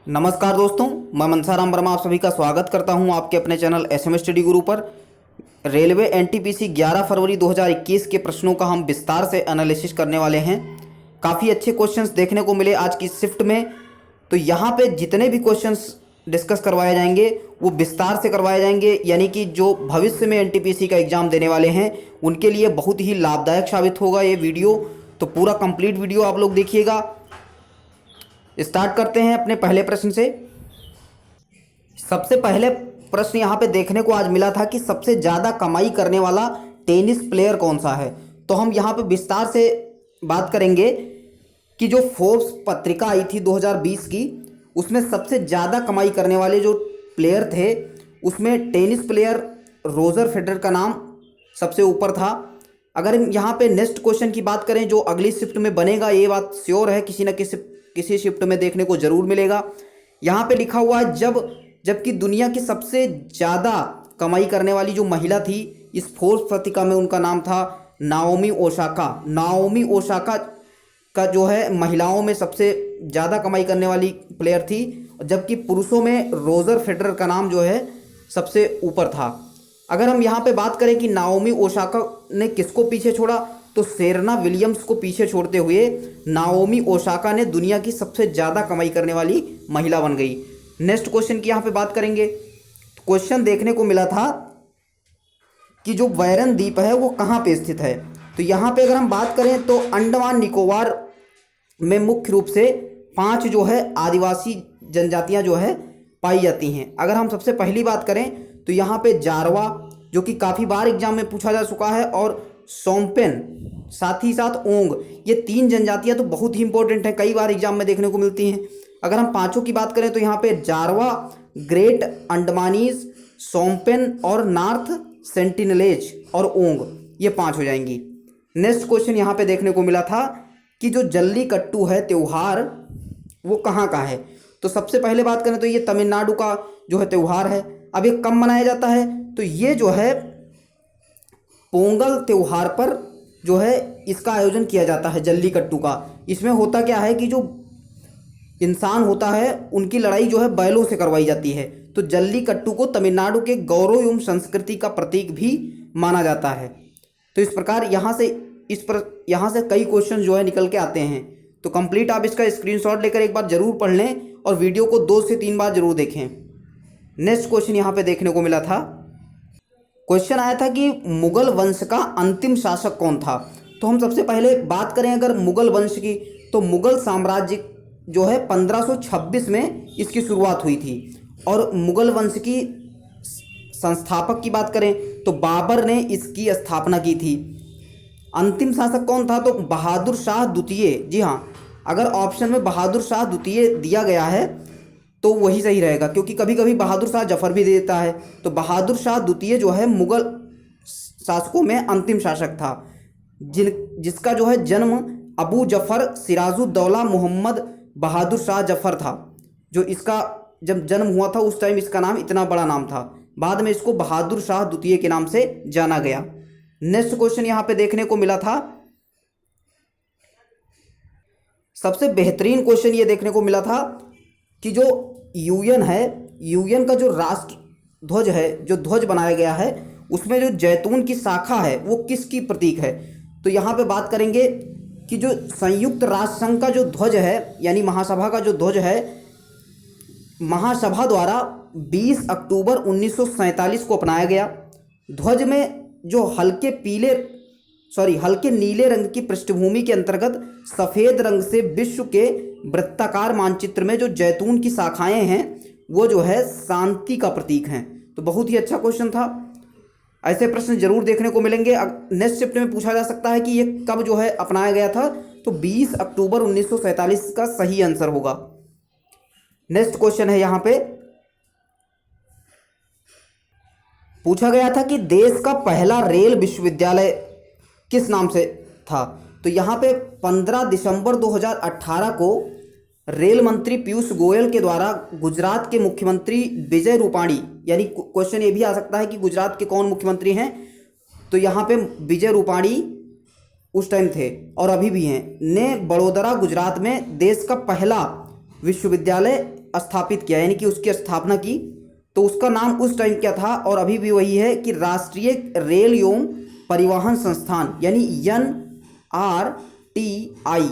नमस्कार दोस्तों, मैं मनसाराम वर्मा आप सभी का स्वागत करता हूं आपके अपने चैनल एसएम स्टडी गुरु पर। रेलवे एनटीपीसी 11 फरवरी 2021 के प्रश्नों का हम विस्तार से एनालिसिस करने वाले हैं। काफ़ी अच्छे क्वेश्चंस देखने को मिले आज की शिफ्ट में। तो यहाँ पे जितने भी क्वेश्चंस डिस्कस करवाए जाएंगे वो विस्तार से करवाए जाएंगे, यानी कि जो भविष्य में एनटीपीसी का एग्ज़ाम देने वाले हैं उनके लिए बहुत ही लाभदायक साबित होगा ये वीडियो। तो पूरा कंप्लीट वीडियो आप लोग देखिएगा। स्टार्ट करते हैं अपने पहले प्रश्न से। सबसे पहले प्रश्न यहाँ पे देखने को आज मिला था कि सबसे ज़्यादा कमाई करने वाला टेनिस प्लेयर कौन सा है। तो हम यहाँ पे विस्तार से बात करेंगे कि जो फोर्ब्स पत्रिका आई थी 2020 की, उसमें सबसे ज़्यादा कमाई करने वाले जो प्लेयर थे उसमें टेनिस प्लेयर रोजर फेडरर का नाम सबसे ऊपर था। अगर हम यहाँ पे नेक्स्ट क्वेश्चन की बात करें जो अगली शिफ्ट में बनेगा, ये बात श्योर है किसी न किसी शिफ्ट में देखने को जरूर मिलेगा। यहाँ पे लिखा हुआ है जबकि दुनिया की सबसे ज़्यादा कमाई करने वाली जो महिला थी इस फोर्ब्स पत्रिका में, उनका नाम था नाओमी ओसाका। नाओमी ओसाका का जो है महिलाओं में सबसे ज़्यादा कमाई करने वाली प्लेयर थी, जबकि पुरुषों में रोजर फेडरर का नाम जो है सबसे ऊपर था। अगर हम यहाँ पे बात करें कि नाओमी ओसाका ने किसको पीछे छोड़ा, तो सेरेना विलियम्स को पीछे छोड़ते हुए नाओमी ओसाका ने दुनिया की सबसे ज़्यादा कमाई करने वाली महिला बन गई। नेक्स्ट क्वेश्चन की यहाँ पे बात करेंगे। क्वेश्चन देखने को मिला था कि जो बैरन द्वीप है वो कहाँ पे स्थित है। तो यहाँ पे अगर हम बात करें तो अंडमान निकोबार में मुख्य रूप से 5 जो है आदिवासी जनजातियाँ जो है पाई जाती हैं। अगर हम सबसे पहली बात करें तो यहाँ पे जारवा, जो कि काफ़ी बार एग्जाम में पूछा जा चुका है, और सोम्पेन, साथ ही साथ ओंग, ये 3 जनजातियाँ तो बहुत ही इंपॉर्टेंट हैं, कई बार एग्जाम में देखने को मिलती हैं। अगर हम 5 की बात करें तो यहाँ पे जारवा, ग्रेट अंडमानीज, सोम्पेन और नॉर्थ सेंटिनलेज और ओंग, ये 5 हो जाएंगी। नेक्स्ट क्वेश्चन यहाँ पे देखने को मिला था कि जो जल्लीकट्टू है त्यौहार वो कहाँ का है। तो सबसे पहले बात करें तो ये तमिलनाडु का जो है त्यौहार है। अब ये कब मनाया जाता है, तो ये जो है पोंगल त्यौहार पर जो है इसका आयोजन किया जाता है जल्लीकट्टू का। इसमें होता क्या है कि जो इंसान होता है उनकी लड़ाई जो है बैलों से करवाई जाती है। तो जल्लीकट्टू को तमिलनाडु के गौरव एवं संस्कृति का प्रतीक भी माना जाता है। तो इस प्रकार यहाँ से कई क्वेश्चन जो है निकल के आते हैं। तो कंप्लीट आप इसका स्क्रीनशॉट लेकर एक बार जरूर पढ़ लें और वीडियो को 2 से 3 बार जरूर देखें। नेक्स्ट क्वेश्चन यहाँ पे देखने को मिला था। क्वेश्चन आया था कि मुगल वंश का अंतिम शासक कौन था। तो हम सबसे पहले बात करें अगर मुगल वंश की, तो मुगल साम्राज्य जो है 1526 में इसकी शुरुआत हुई थी। और मुगल वंश की संस्थापक की बात करें तो बाबर ने इसकी स्थापना की थी। अंतिम शासक कौन था, तो बहादुर शाह द्वितीय। जी हाँ, अगर ऑप्शन में बहादुर शाह द्वितीय दिया गया है तो वही सही रहेगा, क्योंकि कभी कभी बहादुर शाह जफर भी देता है। तो बहादुर शाह द्वितीय जो है मुगल शासकों में अंतिम शासक था, जिसका जो है जन्म अबू जफर सिराजुद्दौला मोहम्मद बहादुर शाह जफर था। जो इसका जब जन्म हुआ था उस टाइम इसका नाम इतना बड़ा नाम था, बाद में इसको बहादुर शाह द्वितीय के नाम से जाना गया। नेक्स्ट क्वेश्चन यहाँ पे देखने को मिला था, सबसे बेहतरीन क्वेश्चन ये देखने को मिला था कि जो यूएन है, यूएन का जो राष्ट्र ध्वज है, जो ध्वज बनाया गया है, उसमें जो जैतून की शाखा है वो किसकी प्रतीक है। तो यहाँ पे बात करेंगे कि जो संयुक्त राष्ट्र संघ का जो ध्वज है, यानी महासभा का जो ध्वज है, महासभा द्वारा 20 अक्टूबर 1947 को अपनाया गया। ध्वज में जो हल्के नीले रंग की पृष्ठभूमि के अंतर्गत सफ़ेद रंग से विश्व के वृत्ताकार मानचित्र में जो जैतून की शाखाएं हैं वो जो है शांति का प्रतीक हैं। तो बहुत ही अच्छा क्वेश्चन था। ऐसे प्रश्न जरूर देखने को मिलेंगे। नेक्स्ट शिफ्ट में पूछा जा सकता है कि ये कब जो है अपनाया गया था, तो 20 अक्टूबर 1947 का सही आंसर होगा। नेक्स्ट क्वेश्चन है, यहाँ पे पूछा गया था कि देश का पहला रेल विश्वविद्यालय किस नाम से था। तो यहाँ पे 15 दिसंबर 2018 को रेल मंत्री पीयूष गोयल के द्वारा गुजरात के मुख्यमंत्री विजय रूपाणी, यानी क्वेश्चन ये भी आ सकता है कि गुजरात के कौन मुख्यमंत्री हैं, तो यहाँ पे विजय रूपाणी उस टाइम थे और अभी भी हैं, ने बड़ोदरा गुजरात में देश का पहला विश्वविद्यालय स्थापित किया, यानी कि उसकी स्थापना की, तो उसका नाम उस टाइम क्या था और अभी भी वही है कि राष्ट्रीय रेल एवं परिवहन संस्थान, यानी NRTI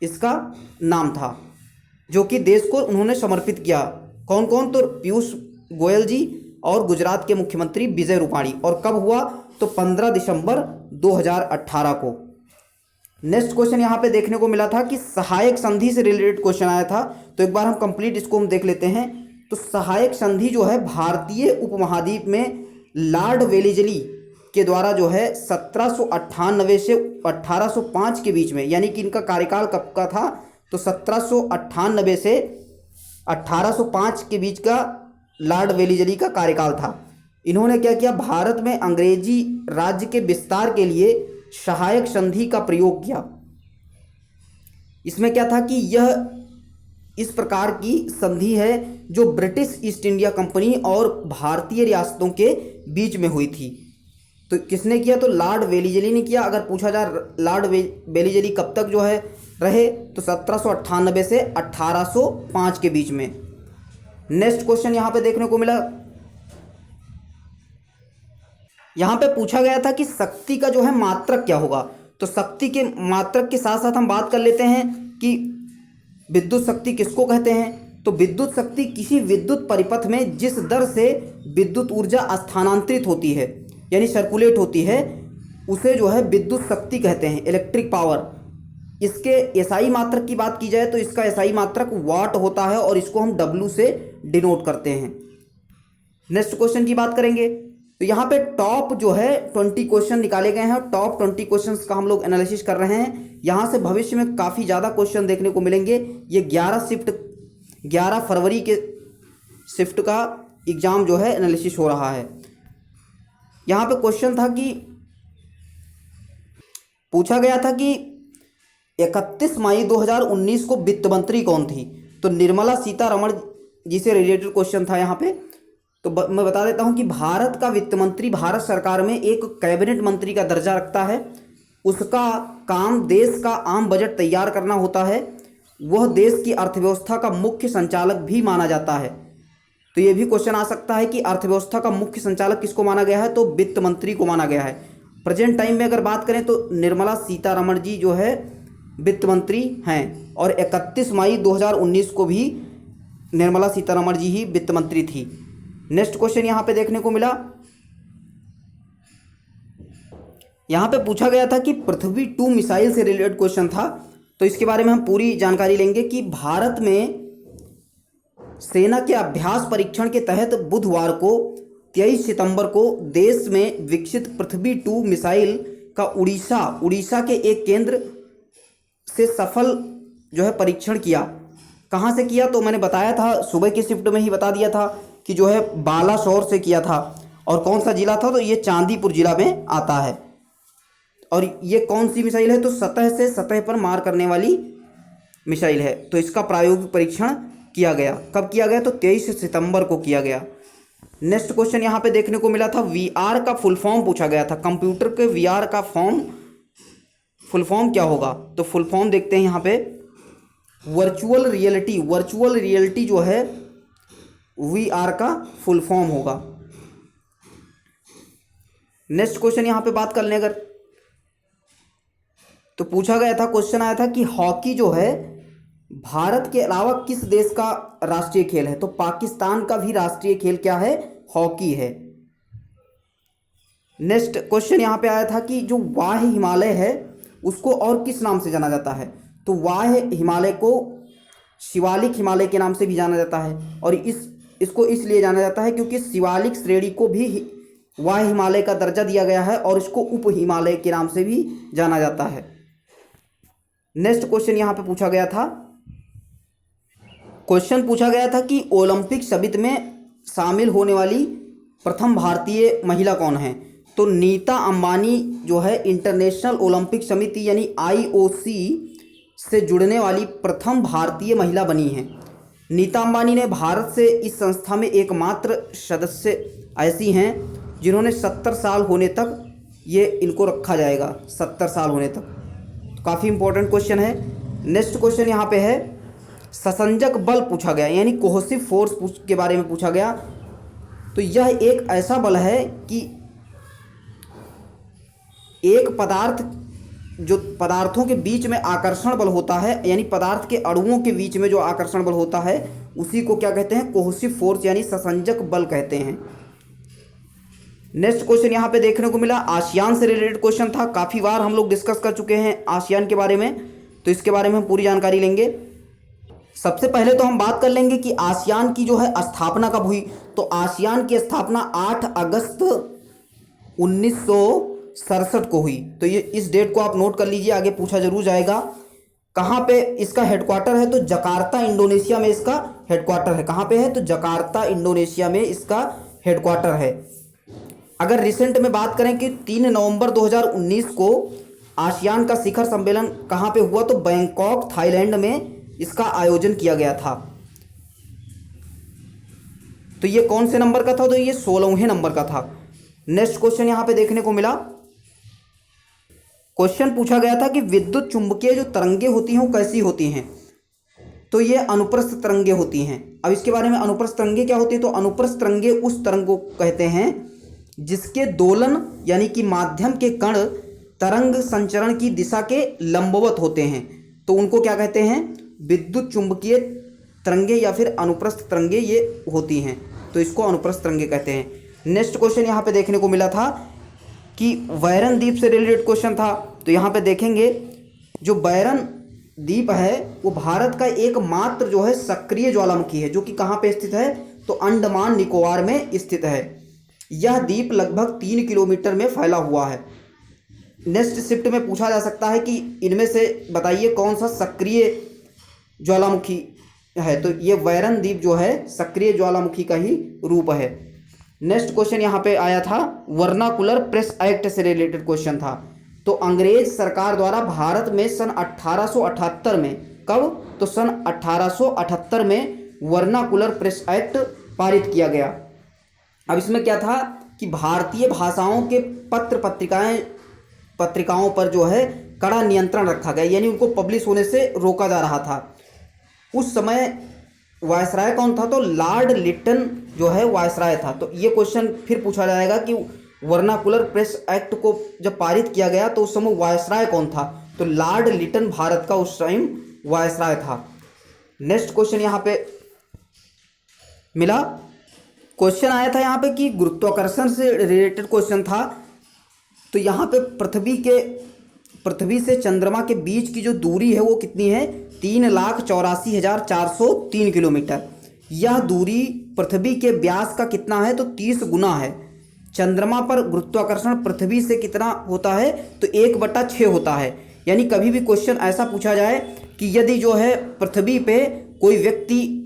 इसका नाम था, जो कि देश को उन्होंने समर्पित किया। कौन कौन? तो पीयूष गोयल जी और गुजरात के मुख्यमंत्री विजय रूपाणी। और कब हुआ? तो 15 दिसंबर 2018 को। नेक्स्ट क्वेश्चन यहाँ पे देखने को मिला था कि सहायक संधि से रिलेटेड क्वेश्चन आया था, तो एक बार हम कंप्लीट इसको हम देख लेते हैं। तो सहायक संधि जो है भारतीय उपमहाद्वीप में लॉर्ड वेलेस्ली के द्वारा जो है 1798 से 1805 के बीच में, यानी कि इनका कार्यकाल कब का था? तो 1798 से 1805 के बीच का लॉर्ड वेलेस्ली का कार्यकाल था। इन्होंने क्या किया? भारत में अंग्रेजी राज्य के विस्तार के लिए सहायक संधि का प्रयोग किया। इसमें क्या था कि यह इस प्रकार की संधि है जो ब्रिटिश ईस्ट इंडिया कंपनी और भारतीय रियासतों के बीच में हुई थी। तो किसने किया? तो लॉर्ड वेलेस्ली ने किया। अगर पूछा जाए लॉर्ड वेलेस्ली कब तक जो है रहे, तो 1798 से 1805 के बीच में। नेक्स्ट क्वेश्चन यहाँ पे देखने को मिला, यहाँ पे पूछा गया था कि शक्ति का जो है मात्रक क्या होगा। तो शक्ति के मात्रक के साथ साथ हम बात कर लेते हैं कि विद्युत शक्ति किसको कहते हैं। तो विद्युत शक्ति किसी विद्युत परिपथ में जिस दर से विद्युत ऊर्जा स्थानांतरित होती है, यानी सर्कुलेट होती है, उसे जो है विद्युत शक्ति कहते हैं, इलेक्ट्रिक पावर। इसके एसआई मात्रक की बात की जाए तो इसका एसआई मात्रक वाट होता है और इसको हम डब्ल्यू से डिनोट करते हैं। नेक्स्ट क्वेश्चन की बात करेंगे, तो यहाँ पे टॉप जो है 20 क्वेश्चन निकाले गए हैं। टॉप 20 क्वेश्चंस का हम लोग एनालिसिस कर रहे हैं। यहाँ से भविष्य में काफ़ी ज़्यादा क्वेश्चन देखने को मिलेंगे। ये 11 फरवरी के शिफ्ट का एग्ज़ाम जो है एनालिसिस हो रहा है। यहाँ पे क्वेश्चन था कि पूछा गया था कि 31 मई 2019 को वित्त मंत्री कौन थी। तो निर्मला सीतारमण जी से रिलेटेड क्वेश्चन था यहाँ पे। तो मैं बता देता हूँ कि भारत का वित्त मंत्री भारत सरकार में एक कैबिनेट मंत्री का दर्जा रखता है। उसका काम देश का आम बजट तैयार करना होता है। वह देश की अर्थव्यवस्था का मुख्य संचालक भी माना जाता है। तो ये भी क्वेश्चन आ सकता है कि अर्थव्यवस्था का मुख्य संचालक किसको माना गया है, तो वित्त मंत्री को माना गया है। प्रेजेंट टाइम में अगर बात करें तो निर्मला सीतारमण जी जो है वित्त मंत्री हैं, और 31 मई 2019 को भी निर्मला सीतारमण जी ही वित्त मंत्री थी। नेक्स्ट क्वेश्चन यहाँ पे देखने को मिला, यहाँ पे पूछा गया था कि पृथ्वी 2 मिसाइल से रिलेटेड क्वेश्चन था। तो इसके बारे में हम पूरी जानकारी लेंगे कि भारत में सेना के अभ्यास परीक्षण के तहत बुधवार को 23 सितंबर को देश में विकसित पृथ्वी 2 मिसाइल का उड़ीसा के एक केंद्र से सफल जो है परीक्षण किया। कहाँ से किया? तो मैंने बताया था, सुबह की शिफ्ट में ही बता दिया था कि जो है बालासोर से किया था। और कौन सा जिला था? तो ये चांदीपुर जिला में आता है। और ये कौन सी मिसाइल है? तो सतह से सतह पर मार करने वाली मिसाइल है। तो इसका प्रायोगिक परीक्षण किया गया। कब किया गया? तो 23 सितंबर को किया गया। नेक्स्ट क्वेश्चन यहाँ पे देखने को मिला था, VR का फुल फॉर्म पूछा गया था। कंप्यूटर के VR का फुल फॉर्म क्या होगा? तो फुल फॉर्म देखते हैं यहाँ पे, वर्चुअल रियलिटी जो है VR का फुल फॉर्म होगा। नेक्स्ट क्वेश्चन यहाँ पे बात कर लें अगर, तो पूछा गया था, क्वेश्चन आया था कि हॉकी जो है भारत के अलावा किस देश का राष्ट्रीय खेल है। तो पाकिस्तान का भी राष्ट्रीय खेल क्या है? हॉकी है। नेक्स्ट क्वेश्चन यहाँ पे आया था कि जो वाह्य हिमालय है उसको और किस नाम से जाना जाता है। तो वाह्य हिमालय को शिवालिक हिमालय के नाम से भी जाना जाता है। और इसको इसलिए जाना जाता है क्योंकि शिवालिक श्रेणी को भी वाह्य हिमालय का दर्जा दिया गया है और इसको उप हिमालय के नाम से भी जाना जाता है। नेक्स्ट क्वेश्चन यहाँ पे पूछा गया था, कि ओलंपिक समिति में शामिल होने वाली प्रथम भारतीय महिला कौन है। तो नीता अंबानी जो है इंटरनेशनल ओलंपिक समिति यानी IOC से जुड़ने वाली प्रथम भारतीय महिला बनी हैं। नीता अंबानी ने भारत से इस संस्था में एकमात्र सदस्य ऐसी हैं जिन्होंने 70 साल होने तक ये इनको रखा जाएगा, 70 साल होने तक। तो काफ़ी इंपॉर्टेंट क्वेश्चन है। नेक्स्ट क्वेश्चन यहाँ पे है ससंजक बल पूछा गया, यानी कोहेसिव फोर्स के बारे में पूछा गया। तो यह एक ऐसा बल है कि एक पदार्थ, जो पदार्थों के बीच में आकर्षण बल होता है, यानी पदार्थ के अणुओं के बीच में जो आकर्षण बल होता है उसी को क्या कहते हैं, कोहेसिव फोर्स यानी ससंजक बल कहते हैं। नेक्स्ट क्वेश्चन यहाँ पे देखने को मिला, आसियान से रिलेटेड क्वेश्चन था। काफ़ी बार हम लोग डिस्कस कर चुके हैं आसियान के बारे में, तो इसके बारे में हम पूरी जानकारी लेंगे। सबसे पहले तो हम बात कर लेंगे कि आसियान की जो है स्थापना कब हुई। तो आसियान की स्थापना 8 अगस्त 1967 को हुई। तो ये इस डेट को आप नोट कर लीजिए, आगे पूछा जरूर जाएगा। कहाँ पे इसका हेडक्वार्टर है, तो जकार्ता इंडोनेशिया में इसका हेडक्वार्टर है। कहाँ पे है, तो जकार्ता इंडोनेशिया में इसका हेडक्वार्टर है। अगर रिसेंट में बात करें कि 3 नवंबर 2019 को आसियान का शिखर सम्मेलन कहाँ पे हुआ, तो बैंकॉक थाईलैंड में इसका आयोजन किया गया था। तो ये कौन से नंबर का था, तो ये 16वें नंबर का था। नेक्स्ट क्वेश्चन यहां पे देखने को मिला, क्वेश्चन पूछा गया था कि विद्युत चुंबकीय जो तरंगे होती हैं वो कैसी होती हैं। तो ये अनुप्रस्थ तरंगे होती हैं। अब इसके बारे में, अनुप्रस्थ तरंगे क्या होती है, तो अनुप्रस्थ तरंगे उस तरंग को कहते हैं जिसके दोलन यानी कि माध्यम के कण तरंग संचरण की दिशा के लंबवत होते हैं, तो उनको क्या कहते हैं, विद्युत चुंबकीय तरंगे या फिर अनुप्रस्थ तरंगे ये होती हैं, तो इसको अनुप्रस्थ तरंगे कहते हैं। नेक्स्ट क्वेश्चन यहाँ पे देखने को मिला था कि बैरन द्वीप से रिलेटेड क्वेश्चन था। तो यहाँ पे देखेंगे जो बैरन द्वीप है वो भारत का एकमात्र जो है सक्रिय ज्वालामुखी है, जो कि कहाँ पे स्थित है, तो अंडमान निकोबार में स्थित है। यह द्वीप लगभग 3 किलोमीटर में फैला हुआ है। नेक्स्ट शिफ्ट में पूछा जा सकता है कि इनमें से बताइए कौन सा सक्रिय ज्वालामुखी है। तो ये बैरन द्वीप जो है सक्रिय ज्वालामुखी का ही रूप है। नेक्स्ट क्वेश्चन यहाँ पे आया था, वर्नाकुलर प्रेस एक्ट से रिलेटेड क्वेश्चन था। तो अंग्रेज सरकार द्वारा भारत में सन 1878 में, कब, तो सन 1878 में वर्नाकुलर प्रेस एक्ट पारित किया गया। अब इसमें क्या था कि भारतीय भाषाओं के पत्रिकाओं पर जो है कड़ा नियंत्रण रखा गया, यानी उनको पब्लिश होने से रोका जा रहा था। उस समय वायसराय कौन था, तो लॉर्ड लिटन जो है वायसराय था। तो ये क्वेश्चन फिर पूछा जाएगा कि वर्नाकुलर प्रेस एक्ट को जब पारित किया गया तो उस समय वायसराय कौन था, तो लॉर्ड लिटन भारत का उस टाइम वायसराय था। नेक्स्ट क्वेश्चन यहाँ पे मिला, क्वेश्चन आया था यहाँ पे कि गुरुत्वाकर्षण से रिलेटेड क्वेश्चन था। तो यहाँ पे पृथ्वी से चंद्रमा के बीच की जो दूरी है वो कितनी है, 3,84,403 किलोमीटर। यह दूरी पृथ्वी के व्यास का कितना है, तो 30 गुना है। चंद्रमा पर गुरुत्वाकर्षण पृथ्वी से कितना होता है, तो 1/6 होता है। यानी कभी भी क्वेश्चन ऐसा पूछा जाए कि यदि जो है पृथ्वी पे कोई व्यक्ति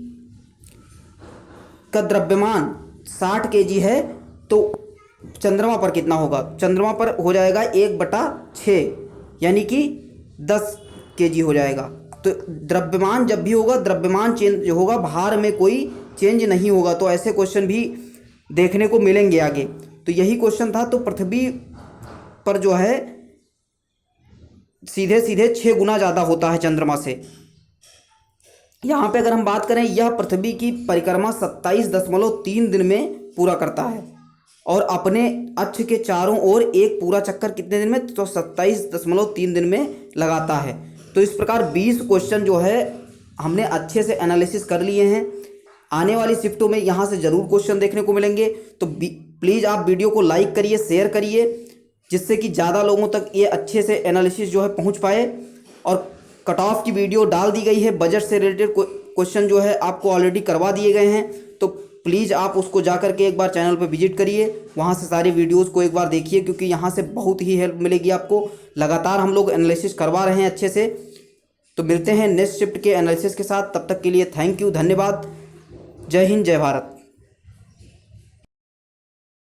का द्रव्यमान 60 kg है तो चंद्रमा पर कितना होगा, चंद्रमा पर हो जाएगा 1/6, यानी कि 10 kg हो जाएगा। तो द्रव्यमान जब भी होगा, द्रव्यमान चेंज होगा, भार में कोई चेंज नहीं होगा। तो ऐसे क्वेश्चन भी देखने को मिलेंगे आगे। तो यही क्वेश्चन था। तो पृथ्वी पर जो है सीधे सीधे 6 गुना ज़्यादा होता है चंद्रमा से। यहाँ पे अगर हम बात करें, यह पृथ्वी की परिक्रमा 27.3 दिन में पूरा करता है और अपने अक्ष के चारों ओर एक पूरा चक्कर कितने दिन में, तो 27.3 दिन में लगाता है। तो इस प्रकार 20 क्वेश्चन जो है हमने अच्छे से एनालिसिस कर लिए हैं। आने वाली शिफ्टों में यहाँ से ज़रूर क्वेश्चन देखने को मिलेंगे। तो प्लीज़ आप वीडियो को लाइक करिए, शेयर करिए, जिससे कि ज़्यादा लोगों तक ये अच्छे से एनालिसिस जो है पहुँच पाए। और कट ऑफ की वीडियो डाल दी गई है, बजट से रिलेटेड क्वेश्चन जो है आपको ऑलरेडी करवा दिए गए हैं। तो प्लीज़ आप उसको जा कर के एक बार चैनल पर विजिट करिए, वहाँ से सारी वीडियोस को एक बार देखिए, क्योंकि यहाँ से बहुत ही हेल्प मिलेगी आपको। लगातार हम लोग एनालिसिस करवा रहे हैं अच्छे से। तो मिलते हैं नेक्स्ट शिफ्ट के एनालिसिस के साथ, तब तक के लिए थैंक यू, धन्यवाद। जय हिंद, जय भारत।